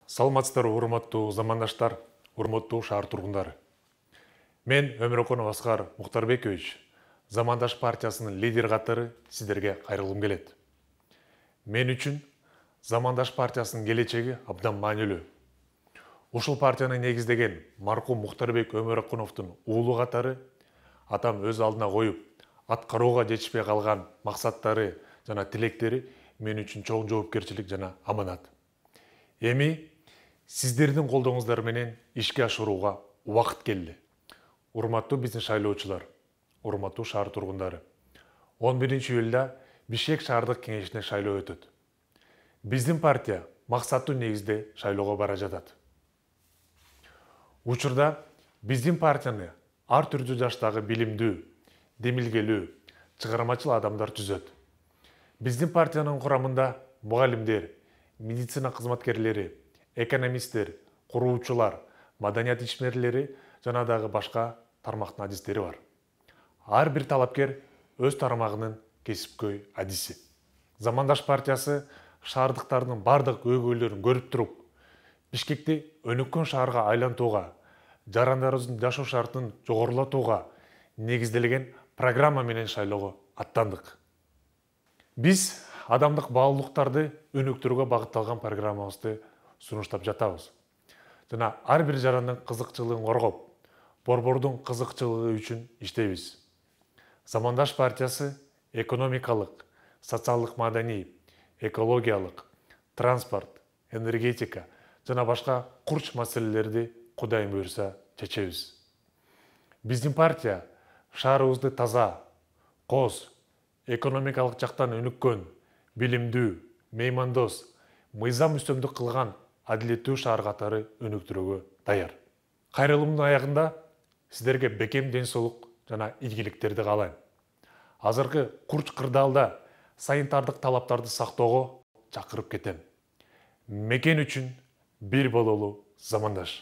Саламатсыздар, урматтуу замандаштар, урматтуу шаар тургундары. Мен Өмүрөкөнов Аскар Муктарбекович, Замандаш партиясынын лидер катары сиздерге кайрылгым келет. Мен үчүн Замандаш партиясынын келечеги абдан маанилүү. Ушул партияны негиздеген маркум Муктарбек Өмүрөкөновдун уулу катары атам өз алдына коюп, аткарууга жетишпей калган максаттары жана тилектери мен үчүн чоң жоопкерчилик жана аманат. Эми сиздердин колдооңуздар менен ишке ашырууга убакыт келди. Урматтуу биздин шайлоочулар, урматтуу шаар тургундары. 11-июлда Бишкек шаардык кеңешине шайлоо өтөт. Биздин партия максаттуу негизде шайлоого бара жатат. Учурда биздин партияны ар түрдүү жаштагы билимдүү, демилгелүү, чыгармачыл адамдар түзөт. Биздин партиянын курамында мугалимдер, медицина кызматкерлери, экономисттер, куруучулар, маданият ишмерлери жана дагы башка тармактын адистери бар. Ар бир талапкер өз тармагынын кесипкөй адиси. Замандаш партиясы шаардыктардын бардык өйгөйлөрүн көрүп туруп, Бишкекти өнүккөн шаарга айлантууга, жарандарыбыздын жашоо шартын жогорулатууга негизделген программа менен шайлоого аттандык. Биз адамдык баалуулуктарды өнүктүрүүгө багытталган программабызды сунуштап жатабыз. Жана ар бир жарандын кызыкчылыгын коргоп, борбордун кызыкчылыгы үчүн иштейбиз. Замандаш партиясы экономикалык, социалдык маданий, экологиялык, транспорт, энергетика жана башка курч маселелерди Кудайым буйруса чечебиз. Биздин партия шаарыбызды таза, коз, экономикалык жактан өнүккөн, билимдүү, меймандос, мыйзам үстөмдүк кылган адилеттүү шаар катары өнүктүрүүгө даяр. Кайрылымдын аягында сиздерге бекем ден соолук жана ийгиликтерди каалайм. Азыркы курч кырдаалда санитардык талаптарды сактоого чакырып кетем. Мекен үчүн бир бололу замандаш.